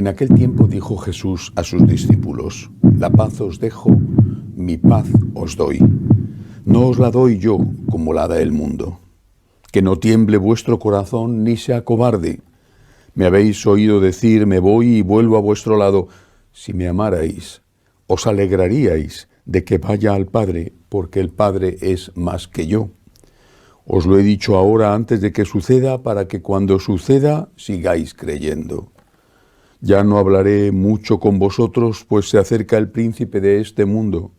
En aquel tiempo dijo Jesús a sus discípulos: la paz os dejo, mi paz os doy. No os la doy yo como la da el mundo. Que no tiemble vuestro corazón ni sea cobarde. Me habéis oído decir: me voy y vuelvo a vuestro lado. Si me amarais, os alegraríais de que vaya al Padre, porque el Padre es más que yo. Os lo he dicho ahora antes de que suceda, para que cuando suceda sigáis creyendo. Ya no hablaré mucho con vosotros, pues se acerca el príncipe de este mundo.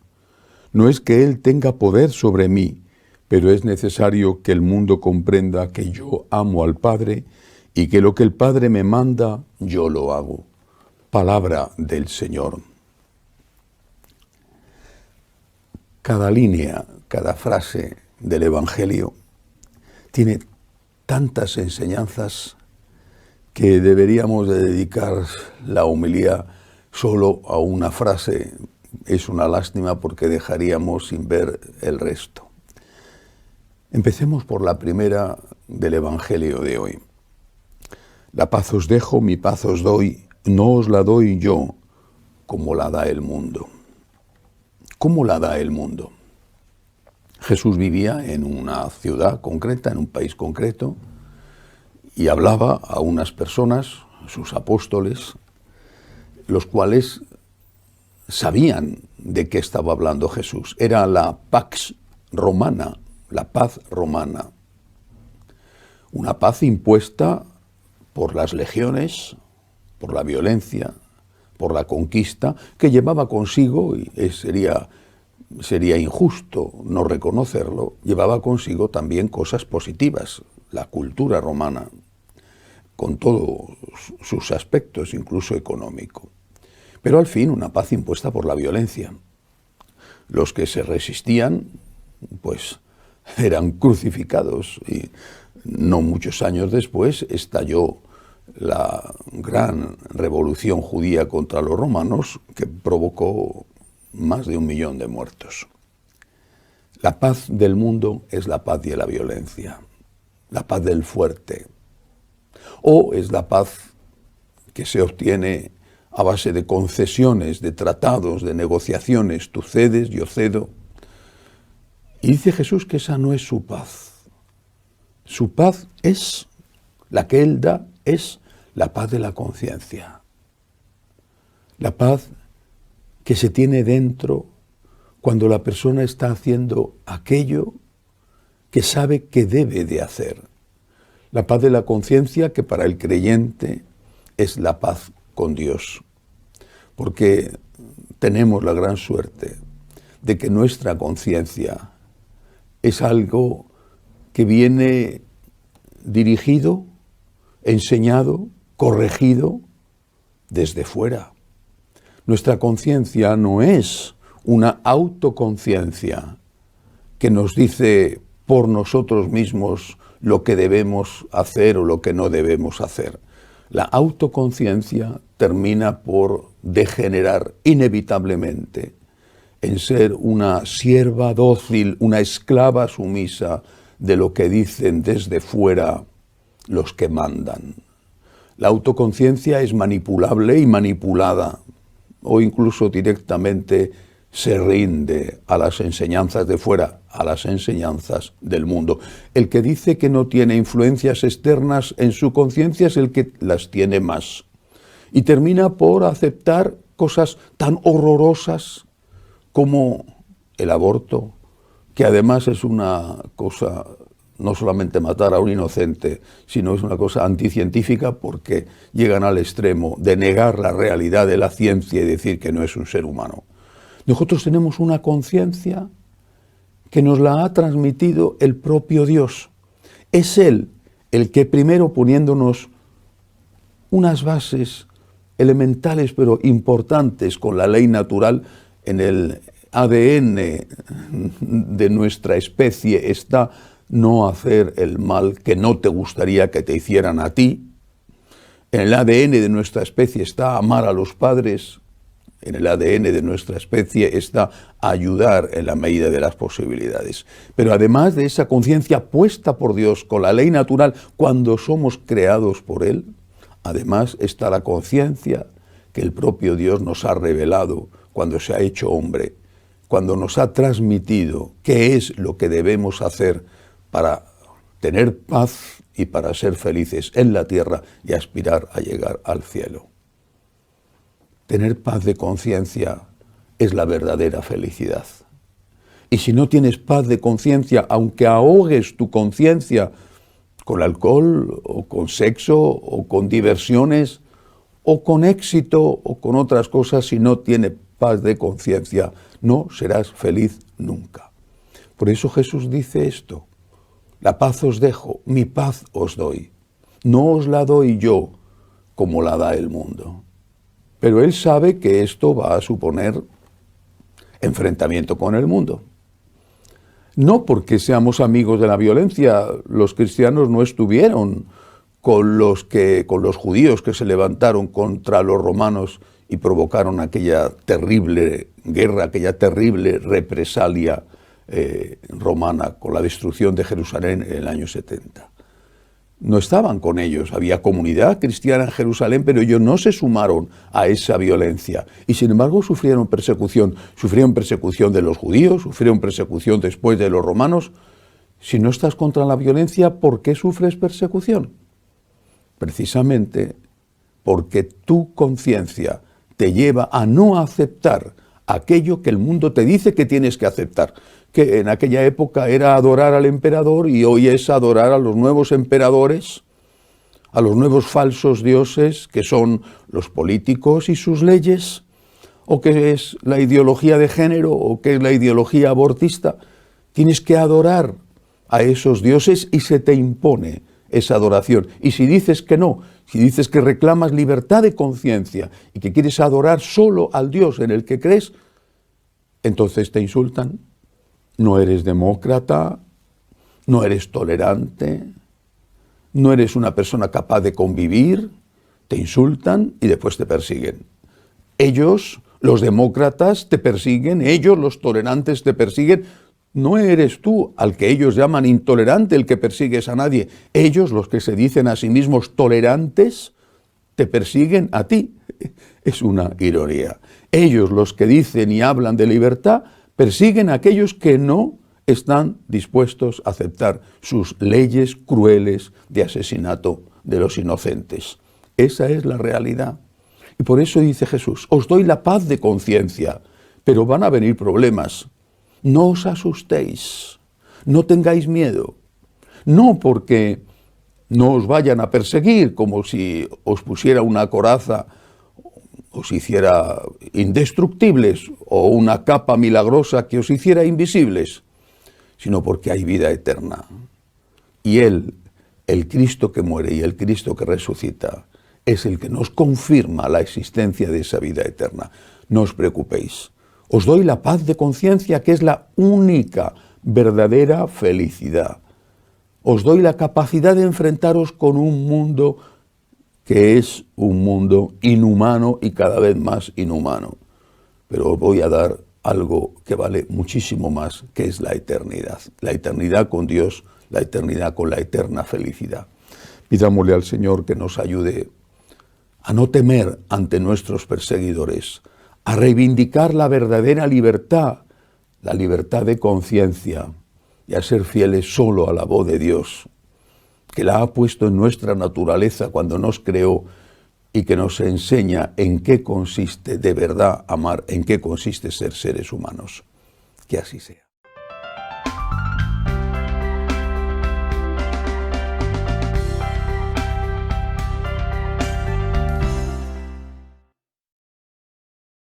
No es que él tenga poder sobre mí, pero es necesario que el mundo comprenda que yo amo al Padre y que lo que el Padre me manda, yo lo hago. Palabra del Señor. Cada línea, cada frase del Evangelio tiene tantas enseñanzas que deberíamos de dedicar la homilía solo a una frase. Es una lástima porque dejaríamos sin ver el resto. Empecemos por la primera del Evangelio de hoy. La paz os dejo, mi paz os doy, no os la doy yo como la da el mundo. ¿Cómo la da el mundo? Jesús vivía en una ciudad concreta, en un país concreto, y hablaba a unas personas, sus apóstoles, los cuales sabían de qué estaba hablando Jesús. Era la pax romana, la paz romana. Una paz impuesta por las legiones, por la violencia, por la conquista, que llevaba consigo, y sería injusto no reconocerlo, llevaba consigo también cosas positivas, la cultura romana, con todos sus aspectos, incluso económico. Pero al fin una paz impuesta por la violencia. Los que se resistían, pues eran crucificados, y no muchos años después estalló la gran revolución judía contra los romanos, que provocó más de 1 millón de muertos. La paz del mundo es la paz de la violencia, la paz del fuerte, o es la paz que se obtiene a base de concesiones, de tratados, de negociaciones. Tú cedes, yo cedo. Y dice Jesús que esa no es su paz. Su paz es, la que Él da, es la paz de la conciencia. La paz que se tiene dentro cuando la persona está haciendo aquello que sabe que debe de hacer. La paz de la conciencia, que para el creyente es la paz con Dios, porque tenemos la gran suerte de que nuestra conciencia es algo que viene dirigido, enseñado, corregido desde fuera. Nuestra conciencia no es una autoconciencia que nos dice por nosotros mismos lo que debemos hacer o lo que no debemos hacer. La autoconciencia termina por degenerar inevitablemente en ser una sierva dócil, una esclava sumisa de lo que dicen desde fuera los que mandan. La autoconciencia es manipulable y manipulada, o incluso directamente se rinde a las enseñanzas de fuera, a las enseñanzas del mundo. El que dice que no tiene influencias externas en su conciencia es el que las tiene más. Y termina por aceptar cosas tan horrorosas como el aborto, que además es una cosa, no solamente matar a un inocente, sino es una cosa anticientífica, porque llegan al extremo de negar la realidad de la ciencia y decir que no es un ser humano. Nosotros tenemos una conciencia que nos la ha transmitido el propio Dios. Es Él el que, primero poniéndonos unas bases elementales pero importantes con la ley natural, en el ADN de nuestra especie está no hacer el mal que no te gustaría que te hicieran a ti. En el ADN de nuestra especie está amar a los padres. En el ADN de nuestra especie está ayudar en la medida de las posibilidades. Pero además de esa conciencia puesta por Dios con la ley natural, cuando somos creados por Él, además está la conciencia que el propio Dios nos ha revelado cuando se ha hecho hombre, cuando nos ha transmitido qué es lo que debemos hacer para tener paz y para ser felices en la tierra y aspirar a llegar al cielo. Tener paz de conciencia es la verdadera felicidad. Y si no tienes paz de conciencia, aunque ahogues tu conciencia con alcohol o con sexo o con diversiones o con éxito o con otras cosas, si no tienes paz de conciencia, no serás feliz nunca. Por eso Jesús dice esto: la paz os dejo, mi paz os doy. No os la doy yo como la da el mundo. Pero Él sabe que esto va a suponer enfrentamiento con el mundo. No porque seamos amigos de la violencia, los cristianos no estuvieron con los judíos que se levantaron contra los romanos y provocaron aquella terrible guerra, aquella terrible represalia romana con la destrucción de Jerusalén en el año 70. No estaban con ellos, había comunidad cristiana en Jerusalén, pero ellos no se sumaron a esa violencia. Y sin embargo sufrieron persecución de los judíos, sufrieron persecución después de los romanos. Si no estás contra la violencia, ¿por qué sufres persecución? Precisamente porque tu conciencia te lleva a no aceptar aquello que el mundo te dice que tienes que aceptar, que en aquella época era adorar al emperador y hoy es adorar a los nuevos emperadores, a los nuevos falsos dioses que son los políticos y sus leyes, o que es la ideología de género, o que es la ideología abortista. Tienes que adorar a esos dioses y se te impone esa adoración. Y si dices que no, si dices que reclamas libertad de conciencia y que quieres adorar solo al Dios en el que crees, entonces te insultan. No eres demócrata, no eres tolerante, no eres una persona capaz de convivir, te insultan y después te persiguen. Ellos, los demócratas, te persiguen, ellos, los tolerantes, te persiguen. No eres tú, al que ellos llaman intolerante, el que persigues a nadie. Ellos, los que se dicen a sí mismos tolerantes, te persiguen a ti. Es una ironía. Ellos, los que dicen y hablan de libertad, persiguen a aquellos que no están dispuestos a aceptar sus leyes crueles de asesinato de los inocentes. Esa es la realidad. Y por eso dice Jesús: os doy la paz de conciencia, pero van a venir problemas. No os asustéis, no tengáis miedo. No porque no os vayan a perseguir, como si os pusiera una coraza, os hiciera indestructibles, o una capa milagrosa que os hiciera invisibles, sino porque hay vida eterna. Y Él, el Cristo que muere y el Cristo que resucita, es el que nos confirma la existencia de esa vida eterna. No os preocupéis. Os doy la paz de conciencia, que es la única verdadera felicidad. Os doy la capacidad de enfrentaros con un mundo que es un mundo inhumano y cada vez más inhumano. Pero os voy a dar algo que vale muchísimo más, que es la eternidad con Dios, la eternidad con la eterna felicidad. Pidámosle al Señor que nos ayude a no temer ante nuestros perseguidores, a reivindicar la verdadera libertad, la libertad de conciencia, y a ser fieles solo a la voz de Dios, que la ha puesto en nuestra naturaleza cuando nos creó y que nos enseña en qué consiste de verdad amar, en qué consiste ser seres humanos. Que así sea.